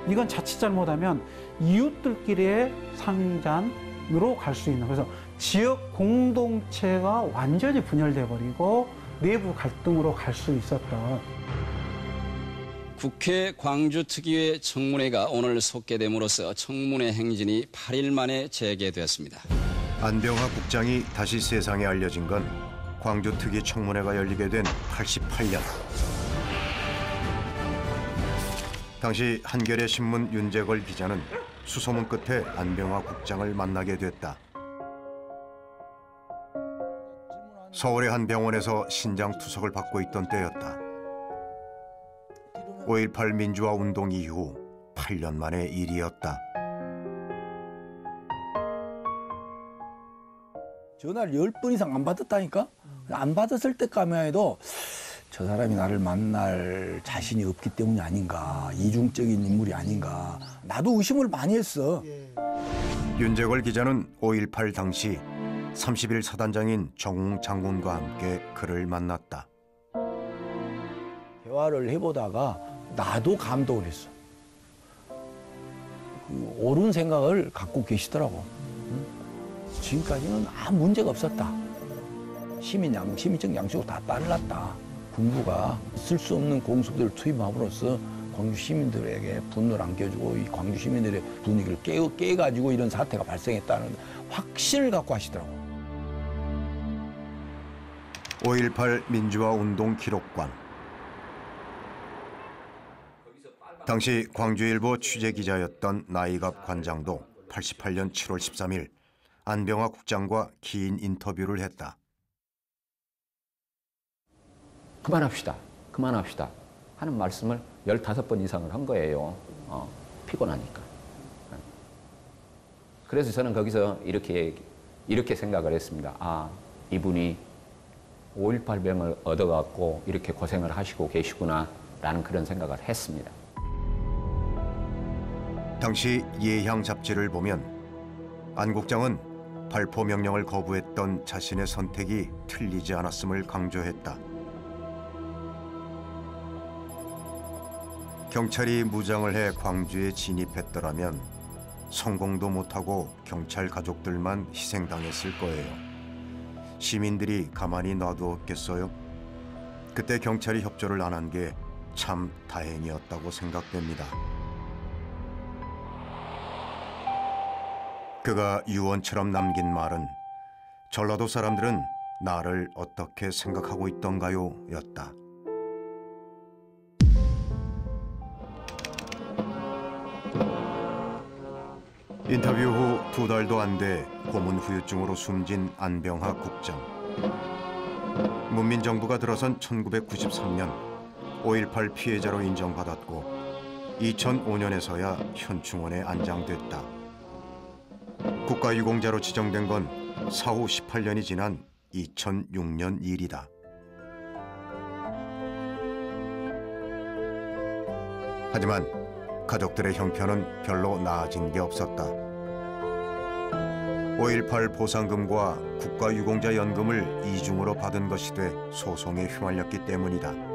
이건 자칫 잘못하면 이웃들끼리의 상잔으로 갈 수 있는, 그래서 지역 공동체가 완전히 분열돼 버리고 내부 갈등으로 갈 수 있었던. 국회 광주특위회 청문회가 오늘 속개됨으로써 청문회 행진이 8일 만에 재개됐습니다. 안병화 국장이 다시 세상에 알려진 건 광주특위 청문회가 열리게 된 88년. 당시 한겨레 신문 윤재걸 기자는 수소문 끝에 안병화 국장을 만나게 됐다. 서울의 한 병원에서 신장 투석을 받고 있던 때였다. 5.18 민주화 운동 이후 8년 만의 일이었다. 전화를 10번 이상 안 받았다니까? 안 받았을 때까지만 해도 저 사람이 나를 만날 자신이 없기 때문이 아닌가, 이중적인 인물이 아닌가, 나도 의심을 많이 했어. 윤재걸 기자는 5.18 당시 30일 사단장인 정웅 장군과 함께 그를 만났다. 대화를 해보다가 나도 감동을 했어. 옳은 생각을 갖고 계시더라고. 지금까지는 아무 문제가 없었다. 시민적 양식으로 다 빨랐다. 군부가 쓸 수 없는 공수들을 투입함으로써 광주 시민들에게 분노를 안겨주고 이 광주 시민들의 분위기를 깨가지고 이런 사태가 발생했다는 확신을 갖고 하시더라고. 5.18 민주화 운동 기록관. 당시 광주일보 취재기자였던 나이갑 관장도 88년 7월 13일 안병화 국장과 긴 인터뷰를 했다. 그만합시다. 하는 말씀을 15번 이상을 한 거예요. 피곤하니까. 그래서 저는 거기서 이렇게 생각을 했습니다. 아, 이분이 5.18 병을 얻어갖고 이렇게 고생을 하시고 계시구나 라는 그런 생각을 했습니다. 당시 예향 잡지를 보면 안 국장은 발포 명령을 거부했던 자신의 선택이 틀리지 않았음을 강조했다. 경찰이 무장을 해 광주에 진입했더라면 성공도 못하고 경찰 가족들만 희생당했을 거예요. 시민들이 가만히 놔두었겠어요? 그때 경찰이 협조를 안 한 게 참 다행이었다고 생각됩니다. 그가 유언처럼 남긴 말은 전라도 사람들은 나를 어떻게 생각하고 있던가요? 였다. 인터뷰 후 2달도 안 돼 고문 후유증으로 숨진 안병화 국장. 문민정부가 들어선 1993년 5.18 피해자로 인정받았고 2005년에서야 현충원에 안장됐다. 국가유공자로 지정된 건 사후 18년이 지난 2006년 일이다. 하지만 가족들의 형편은 별로 나아진 게 없었다. 5.18 보상금과 국가유공자연금을 이중으로 받은 것이 돼 소송에 휘말렸기 때문이다.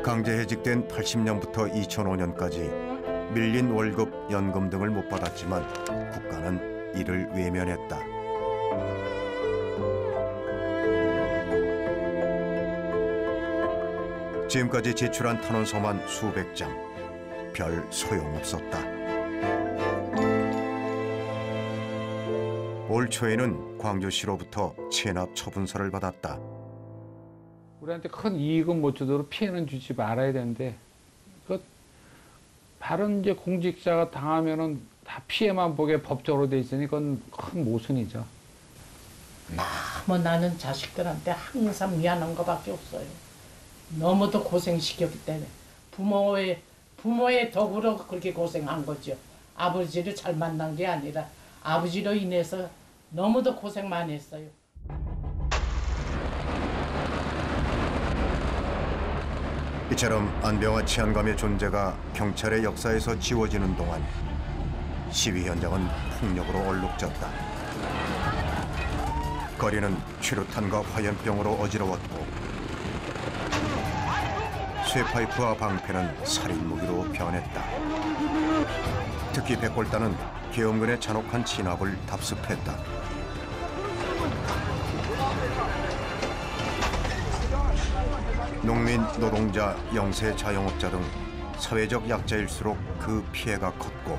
강제해직된 80년부터 2005년까지 밀린 월급, 연금 등을 못 받았지만 국가는 이를 외면했다. 지금까지 제출한 탄원서만 수백 장. 별 소용없었다. 올 초에는 광주시로부터 체납 처분서를 받았다. 우리한테 큰 이익은 못 주도록 피해는 주지 말아야 되는데 그 다른 이제 공직자가 당하면은 다 피해만 보게 법적으로 돼 있으니 그건 큰 모순이죠. 너무 나는 자식들한테 항상 미안한 것밖에 없어요. 너무도 고생시켰기 때문에 부모의 덕으로 그렇게 고생한 거죠. 아버지를 잘 만난 게 아니라 아버지로 인해서 너무도 고생 많이 했어요. 이처럼 안병화 치안감의 존재가 경찰의 역사에서 지워지는 동안 시위 현장은 폭력으로 얼룩졌다. 거리는 최루탄과 화염병으로 어지러웠고 쇠파이프와 방패는 살인무기로 변했다. 특히 백골단은 계엄군의 잔혹한 진압을 답습했다. 농민, 노동자, 영세 자영업자 등 사회적 약자일수록 그 피해가 컸고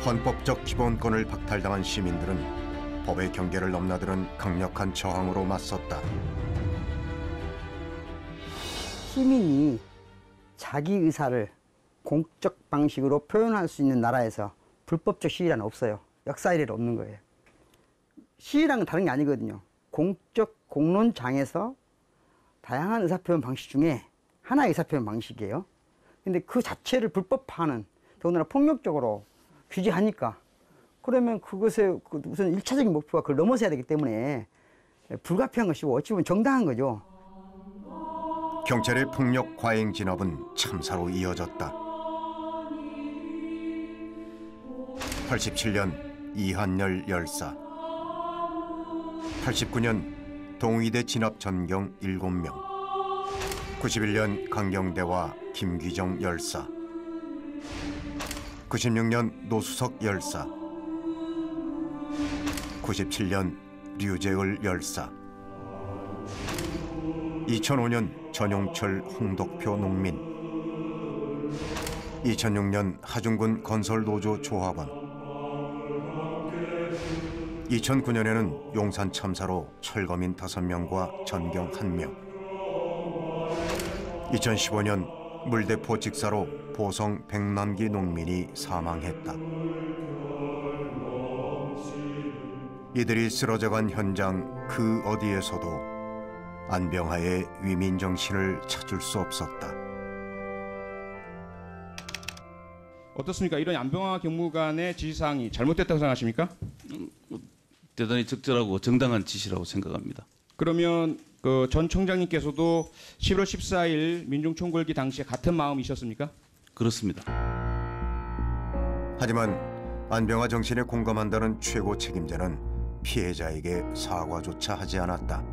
헌법적 기본권을 박탈당한 시민들은 법의 경계를 넘나드는 강력한 저항으로 맞섰다. 시민이 자기 의사를 공적 방식으로 표현할 수 있는 나라에서 불법적 시위란 없어요. 역사 이래로 없는 거예요. 시위랑은 다른 게 아니거든요. 공적 공론장에서 다양한 의사표현 방식 중에 하나의 의사표현 방식이에요. 근데 그 자체를 불법화하는, 더군다나 폭력적으로 규제하니까 그러면 그것의 우선 1차적인 목표가 그걸 넘어서야 되기 때문에 불가피한 것이고 어찌 보면 정당한 거죠. 경찰의 폭력 과잉 진압은 참사로 이어졌다. 87년 이한열 열사, 89년 동의대 진압 전경 7명, 91년 강경대와 김귀정 열사, 96년 노수석 열사, 97년 류재을 열사, 2005년 전용철 홍덕표 농민, 2006년 하중군 건설노조 조합원, 2009년에는 용산 참사로 철거민 5명과 전경 1명, 2015년 물대포 직사로 보성 백남기 농민이 사망했다. 이들이 쓰러져간 현장 그 어디에서도 안병하의 위민정신을 찾을 수 없었다. 어떻습니까? 이런 안병하 경무관의 지시사항이 잘못됐다고 생각하십니까? 대단히 적절하고 정당한 지시라고 생각합니다. 그러면 그 전 청장님께서도 11월 14일 민중총궐기 당시에 같은 마음이셨습니까? 그렇습니다. 하지만 안병하 정신에 공감한다는 최고 책임자는 피해자에게 사과조차 하지 않았다.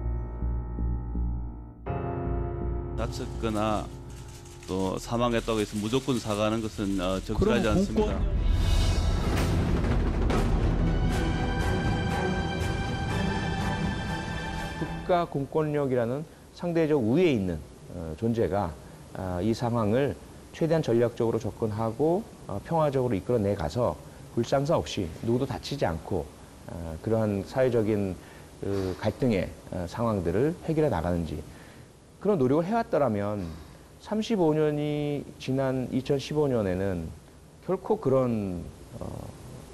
다쳤거나 또 사망했다고 해서 무조건 사과하는 것은 적절하지 않습니다. 국가 공권력이라는 상대적 우위에 있는 존재가 이 상황을 최대한 전략적으로 접근하고 평화적으로 이끌어내 가서 불상사 없이 누구도 다치지 않고 그러한 사회적인 갈등의 상황들을 해결해 나가는지 그런 노력을 해왔더라면 35년이 지난 2015년에는 결코 그런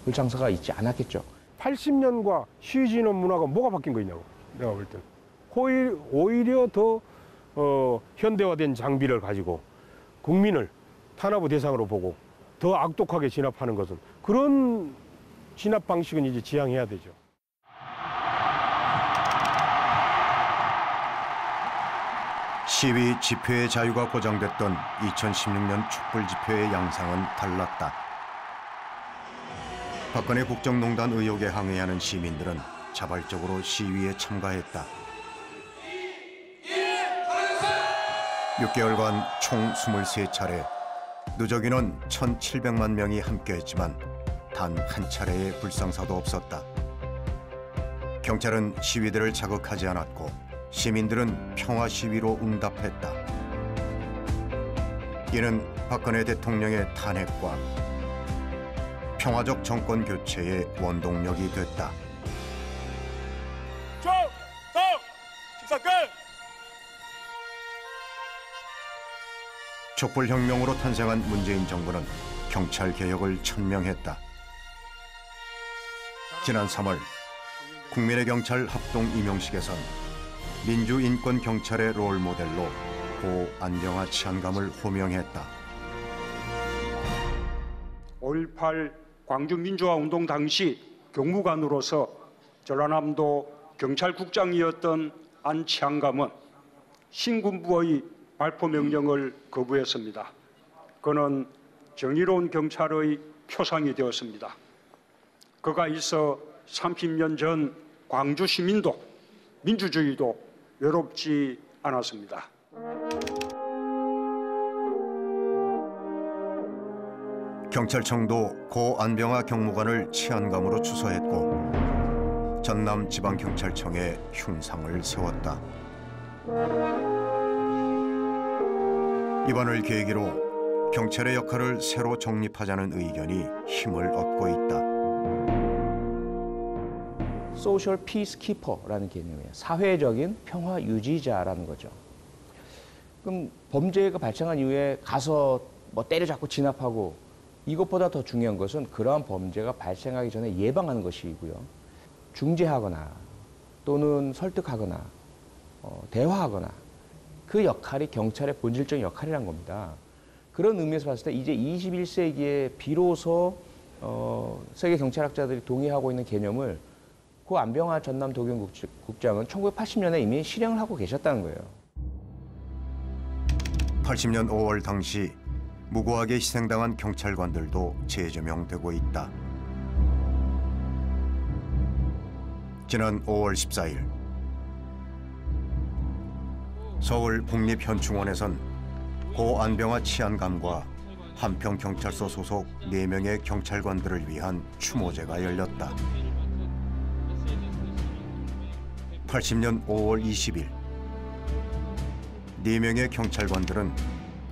불상사가 있지 않았겠죠. 80년과 시위진업 문화가 뭐가 바뀐 거 있냐고 내가 볼 때는. 오히려 더 현대화된 장비를 가지고 국민을 탄압의 대상으로 보고 더 악독하게 진압하는 것은 그런 진압 방식은 이제 지양해야 되죠. 시위 집회의 자유가 보장됐던 2016년 촛불 집회의 양상은 달랐다. 박근혜 국정농단 의혹에 항의하는 시민들은 자발적으로 시위에 참가했다. 6개월간 총 23차례, 누적 인원 1,700만 명이 함께했지만 단 한 차례의 불상사도 없었다. 경찰은 시위들을 자극하지 않았고 시민들은 평화 시위로 응답했다. 이는 박근혜 대통령의 탄핵과 평화적 정권 교체의 원동력이 됐다. 식사 끝! 촛불혁명으로 탄생한 문재인 정부는 경찰 개혁을 천명했다. 지난 3월 국민의 경찰 합동 임용식에선 민주인권경찰의 롤모델로 고 안병하 치안감을 호명했다. 5.18 광주민주화운동 당시 경무관으로서 전라남도 경찰국장이었던 안 치안감은 신군부의 발포명령을 거부했습니다. 그는 정의로운 경찰의 표상이 되었습니다. 그가 있어 30년 전 광주 시민도 민주주의도 외롭지 않았습니다. 경찰청도 고 안병하 경무관을 치안감으로 추서했고 전남지방경찰청에 흉상을 세웠다. 이번을 계기로 경찰의 역할을 새로 정립하자는 의견이 힘을 얻고 있다. 소셜 피스키퍼라는 개념이에요. 사회적인 평화 유지자라는 거죠. 그럼 범죄가 발생한 이후에 가서 뭐 때려잡고 진압하고 이것보다 더 중요한 것은 그러한 범죄가 발생하기 전에 예방하는 것이고요. 중재하거나 또는 설득하거나 대화하거나 그 역할이 경찰의 본질적인 역할이란 겁니다. 그런 의미에서 봤을 때 이제 21세기에 비로소 세계 경찰학자들이 동의하고 있는 개념을 고 안병화 전남 도경국장은 1980년에 이미 실행을 하고 계셨다는 거예요. 80년 5월 당시 무고하게 희생당한 경찰관들도 재조명되고 있다. 지난 5월 14일 서울 국립현충원에선 고 안병화 치안감과 한평경찰서 소속 4명의 경찰관들을 위한 추모제가 열렸다. 80년 5월 20일 4명의 경찰관들은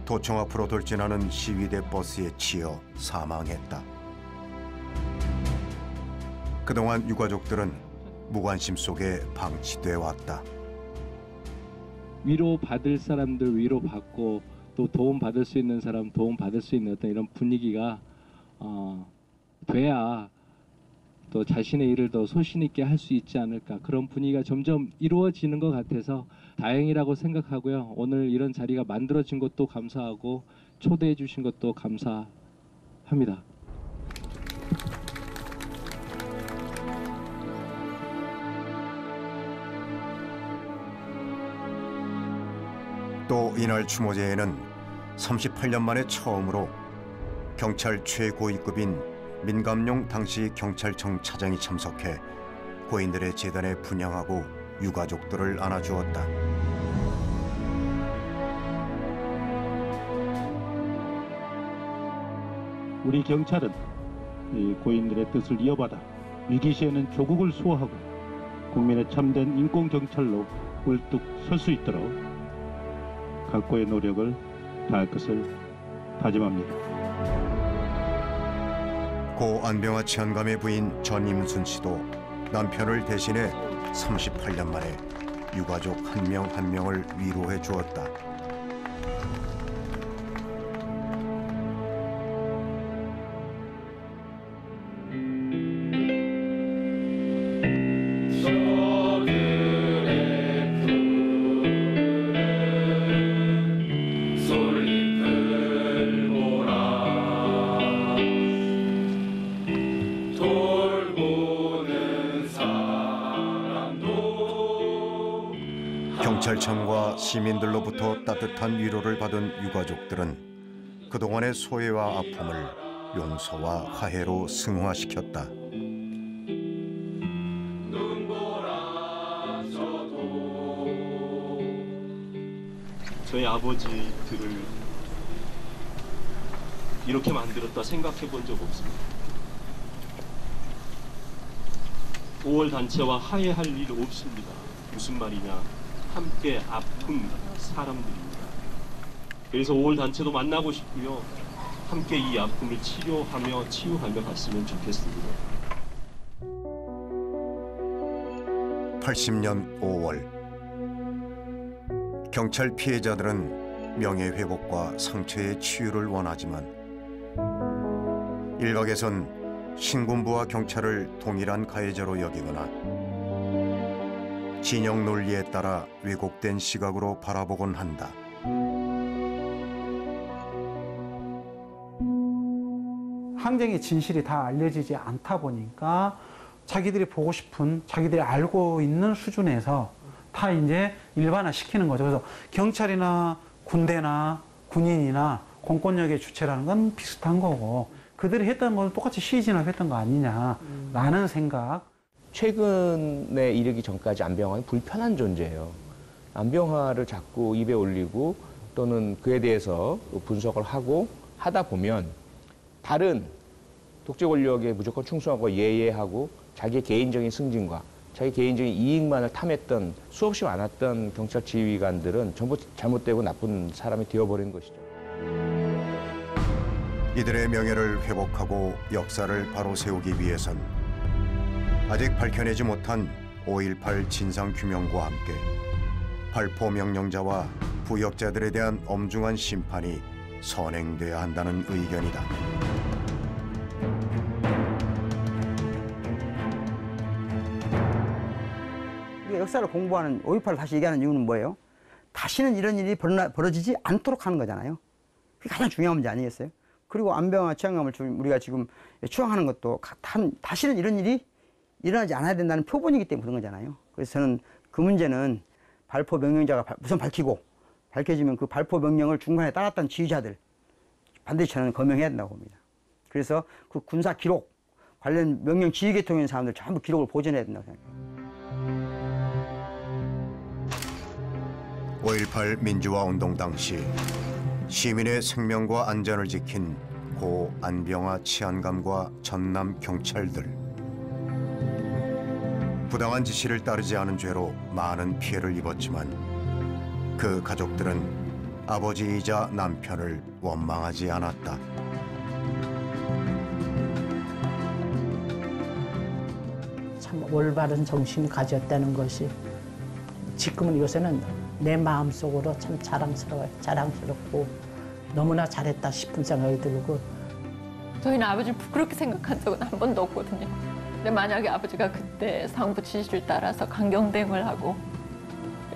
도청 앞으로 돌진하는 시위대 버스에 치여 사망했다. 그동안 유가족들은 무관심 속에 방치돼 왔다. 위로받을 사람들 위로받고 또 도움받을 수 있는 사람 도움받을 수 있는 어떤 이런 분위기가 돼야 또 자신의 일을 더 소신 있게 할 수 있지 않을까, 그런 분위기가 점점 이루어지는 것 같아서 다행이라고 생각하고요. 오늘 이런 자리가 만들어진 것도 감사하고 초대해 주신 것도 감사합니다. 또 이날 추모제에는 38년 만에 처음으로 경찰 최고위급인 민감용 당시 경찰청 차장이 참석해 고인들의 재단에 분향하고 유가족들을 안아주었다. 우리 경찰은 이 고인들의 뜻을 이어받아 위기 시에는 조국을 수호하고 국민의 참된 인권 경찰로 울뚝 설 수 있도록 각고의 노력을 다할 것을 다짐합니다. 고 안병화 치안감의 부인 전임순 씨도 남편을 대신해 38년 만에 유가족 한 명 한 명을 위로해 주었다. 경찰청과 시민들로부터 따뜻한 위로를 받은 유가족들은 그동안의 소외와 아픔을 용서와 화해로 승화시켰다. 저희 아버지들을 이렇게 만들었다 생각해 본 적 없습니다. 5월 단체와 화해할 일 없습니다. 무슨 말이냐? 함께 아픈 사람들입니다. 그래서 5월 단체도 만나고 싶고요. 함께 이 아픔을 치료하며 치유하며 갔으면 좋겠습니다. 80년 5월 경찰 피해자들은 명예회복과 상처의 치유를 원하지만 일각에선 신군부와 경찰을 동일한 가해자로 여기거나 진영 논리에 따라 왜곡된 시각으로 바라보곤 한다. 항쟁의 진실이 다 알려지지 않다 보니까 자기들이 보고 싶은, 자기들이 알고 있는 수준에서 다 이제 일반화 시키는 거죠. 그래서 경찰이나 군대나 군인이나 공권력의 주체라는 건 비슷한 거고 그들이 했던 건 똑같이 시위 진압했던 거 아니냐라는 생각. 최근에 이르기 전까지 안병화는 불편한 존재예요. 안병화를 자꾸 입에 올리고 또는 그에 대해서 분석을 하고 하다 보면 다른 독재 권력에 무조건 충성하고 예예하고 자기의 개인적인 승진과 자기 개인적인 이익만을 탐했던 수없이 많았던 경찰 지휘관들은 전부 잘못되고 나쁜 사람이 되어버린 것이죠. 이들의 명예를 회복하고 역사를 바로 세우기 위해선 아직 밝혀내지 못한 5.18 진상규명과 함께 발포 명령자와 부역자들에 대한 엄중한 심판이 선행돼야 한다는 의견이다. 역사를 공부하는 5.18을 다시 얘기하는 이유는 뭐예요? 다시는 이런 일이 벌어지지 않도록 하는 거잖아요. 그게 가장 중요한 문제 아니겠어요? 그리고 안병화 치안감을 우리가 지금 추앙하는 것도 다시는 이런 일이 일어나지 않아야 된다는 표본이기 때문에 그런 거잖아요. 그래서 저는 그 문제는 발포 명령자가 우선 밝혀지면 그 발포 명령을 중간에 따랐던 지휘자들 반드시 저는 거명해야 된다고 봅니다. 그래서 그 군사 기록, 관련 명령 지휘 계통인 사람들 전부 기록을 보존해야 된다고 생각해요. 5.18 민주화 운동 당시 시민의 생명과 안전을 지킨 고 안병화 치안감과 전남 경찰들. 부당한 지시를 따르지 않은 죄로 많은 피해를 입었지만 그 가족들은 아버지이자 남편을 원망하지 않았다. 참 올바른 정신을 가졌다는 것이 지금은 요새는 내 마음속으로 참 자랑스러워요. 자랑스럽고 너무나 잘했다 싶은 생각이 들고. 저희는 아버지를 부끄럽게 생각한 적은 한 번도 없거든요. 근데 만약에 아버지가 그때 상부 지시를 따라서 강경대응을 하고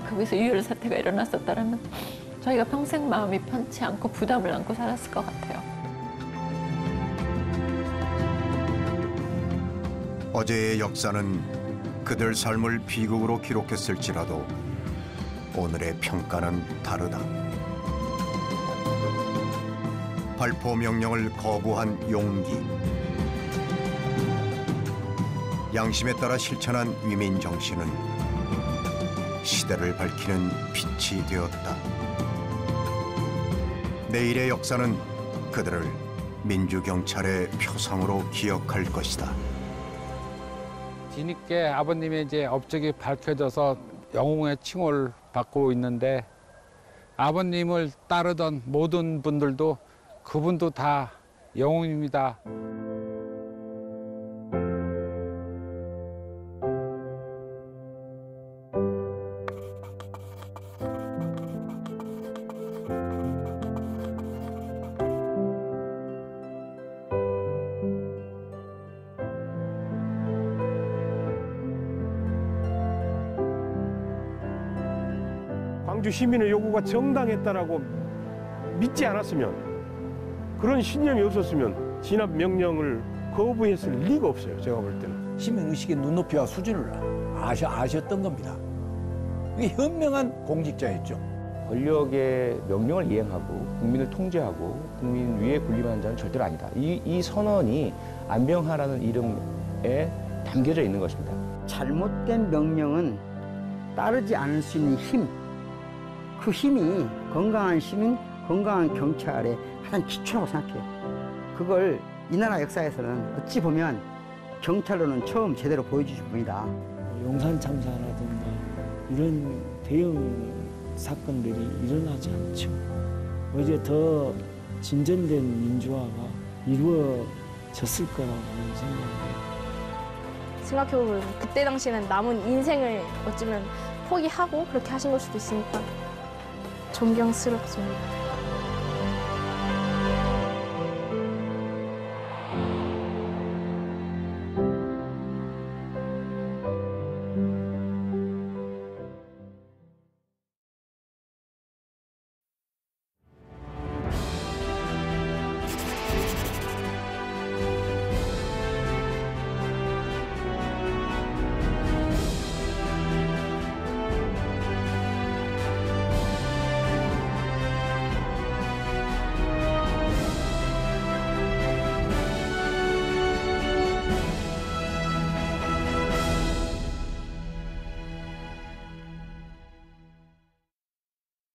거기서 유혈 사태가 일어났었다면 저희가 평생 마음이 편치 않고 부담을 안고 살았을 것 같아요. 어제의 역사는 그들 삶을 비극으로 기록했을지라도 오늘의 평가는 다르다. 발포 명령을 거부한 용기, 양심에 따라 실천한 위민 정신은 시대를 밝히는 빛이 되었다. 내일의 역사는 그들을 민주경찰의 표상으로 기억할 것이다. 뒤늦게 아버님의 이제 업적이 밝혀져서 영웅의 칭호를 받고 있는데 아버님을 따르던 모든 분들도 그분도 다 영웅입니다. 광주 시민의 요구가 정당했다라고 믿지 않았으면, 그런 신념이 없었으면 진압 명령을 거부했을 리가 없어요. 제가 볼 때는. 시민의식의 눈높이와 수준을 아셨던 겁니다. 이게 현명한 공직자였죠. 권력의 명령을 이행하고 국민을 통제하고 국민 위에 군림하는 자는 절대로 아니다. 이 선언이 안병화라는 이름에 담겨져 있는 것입니다. 잘못된 명령은 따르지 않을 수 있는 힘, 그 힘이 건강한 시민, 건강한 경찰의 가장 기초라고 생각해요. 그걸 이 나라 역사에서는 어찌 보면 경찰로는 처음 제대로 보여주신 분이다. 용산 참사라든가 이런 대형 사건들이 일어나지 않죠. 오히려 더 진전된 민주화가 이루어졌을 거라고 생각해요. 생각해보면 그때 당시에는 남은 인생을 어쩌면 포기하고 그렇게 하신 걸 수도 있으니까 존경스럽습니다.